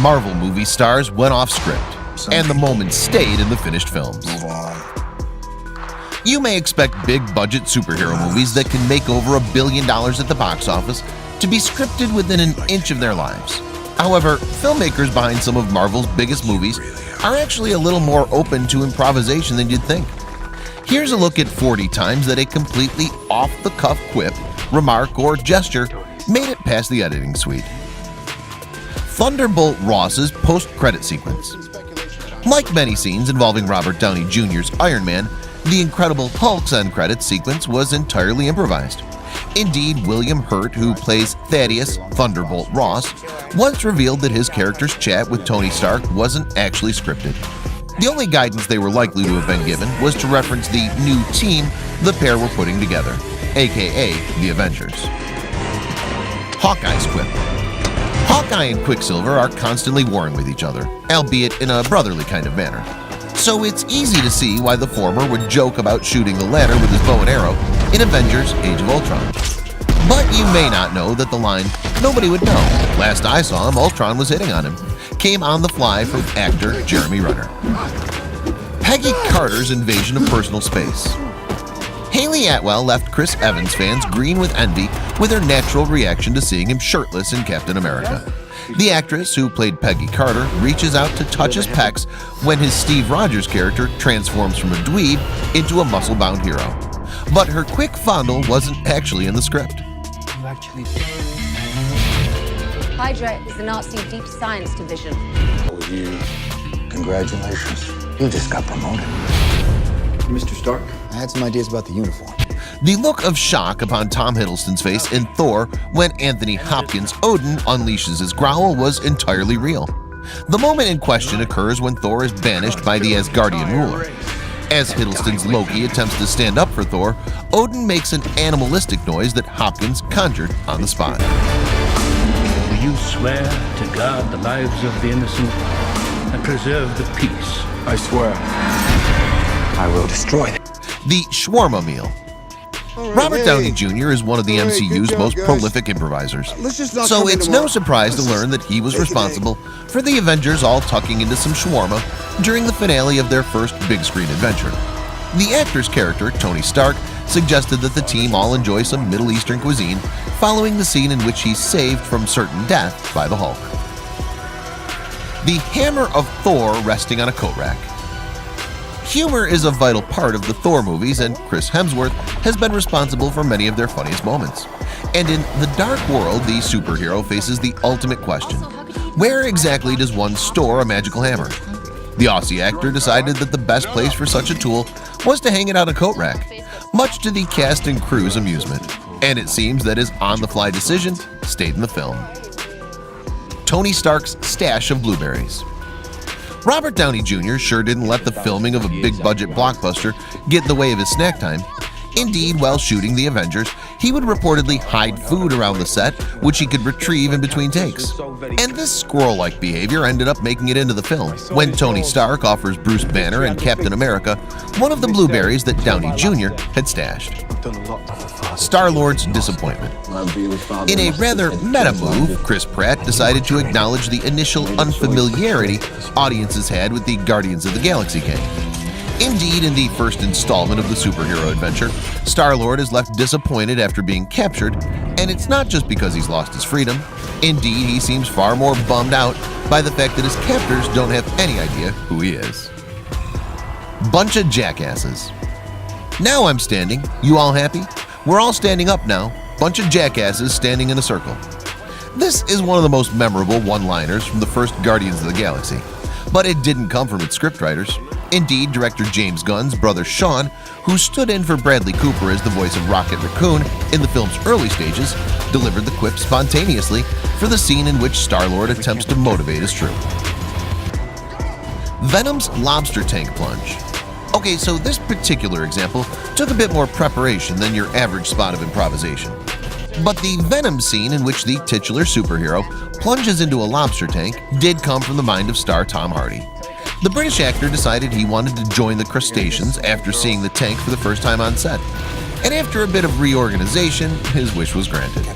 Marvel movie stars went off script, and the moments stayed in the finished films. You may expect big-budget superhero movies that can make over $1 billion at the box office to be scripted within an inch of their lives. However, filmmakers behind some of Marvel's biggest movies are actually a little more open to improvisation than you'd think. Here's a look at 40 times that a completely off-the-cuff quip, remark, or gesture made it past the editing suite. Thunderbolt Ross's post-credit sequence. Like many scenes involving Robert Downey Jr.'s Iron Man, the Incredible Hulk's end credits sequence was entirely improvised. Indeed, William Hurt, who plays Thaddeus Thunderbolt Ross, once revealed that his character's chat with Tony Stark wasn't actually scripted. The only guidance they were likely to have been given was to reference the new team the pair were putting together, aka the Avengers. Hawkeye's quip. Hawkeye and Quicksilver are constantly warring with each other, albeit in a brotherly kind of manner. So it's easy to see why the former would joke about shooting the latter with his bow and arrow in Avengers Age of Ultron. But you may not know that the line, "Nobody would know, last I saw him Ultron was hitting on him," came on the fly from actor Jeremy Renner. Peggy Carter's invasion of personal space. Haley Atwell left Chris Evans fans green with envy with her natural reaction to seeing him shirtless in Captain America. The actress who played Peggy Carter reaches out to touch his pecs when his Steve Rogers character transforms from a dweeb into a muscle-bound hero. But her quick fondle wasn't actually in the script. Hydra is the Nazi Deep Science Division. With you, congratulations. You just got promoted. Mr. Stark? I had some ideas about the uniform. The look of shock upon Tom Hiddleston's face in Thor when Anthony Hopkins' Odin unleashes his growl was entirely real. The moment in question occurs when Thor is banished by the Asgardian ruler. As Hiddleston's Loki attempts to stand up for Thor, Odin makes an animalistic noise that Hopkins conjured on the spot. Do you swear to guard the lives of the innocent and preserve the peace? I swear. I will destroy them. The shawarma meal. Robert Downey Jr. is one of the MCU's most prolific improvisers, so it's no surprise to learn that he was responsible for the Avengers all tucking into some shawarma during the finale of their first big-screen adventure. The actor's character, Tony Stark, suggested that the team all enjoy some Middle Eastern cuisine following the scene in which he's saved from certain death by the Hulk. The hammer of Thor resting on a coat rack. Humor is a vital part of the Thor movies, and Chris Hemsworth has been responsible for many of their funniest moments. And in The Dark World, the superhero faces the ultimate question: where exactly does one store a magical hammer? The Aussie actor decided that the best place for such a tool was to hang it on a coat rack, much to the cast and crew's amusement. And it seems that his on-the-fly decision stayed in the film. Tony Stark's stash of blueberries. Robert Downey Jr. sure didn't let the filming of a big-budget blockbuster get in the way of his snack time. Indeed, while shooting The Avengers, he would reportedly hide food around the set, which he could retrieve in between takes. And this squirrel-like behavior ended up making it into the film, when Tony Stark offers Bruce Banner and Captain America one of the blueberries that Downey Jr. had stashed. Star-Lord's disappointment. In a rather meta move, Chris Pratt decided to acknowledge the initial unfamiliarity audiences had with the Guardians of the Galaxy gang. Indeed, in the first installment of the superhero adventure, Star-Lord is left disappointed after being captured, and it's not just because he's lost his freedom. Indeed, he seems far more bummed out by the fact that his captors don't have any idea who he is. Bunch of jackasses. Now I'm standing. You all happy? We're all standing up now. Bunch of jackasses standing in a circle. This is one of the most memorable one-liners from the first Guardians of the Galaxy, but it didn't come from its scriptwriters. Indeed, director James Gunn's brother Sean, who stood in for Bradley Cooper as the voice of Rocket Raccoon in the film's early stages, delivered the quip spontaneously for the scene in which Star-Lord attempts to motivate his troop. Venom's lobster tank plunge. Okay, so this particular example took a bit more preparation than your average spot of improvisation. But the Venom scene in which the titular superhero plunges into a lobster tank did come from the mind of star Tom Hardy. The British actor decided he wanted to join the crustaceans after seeing the tank for the first time on set. And after a bit of reorganization, his wish was granted.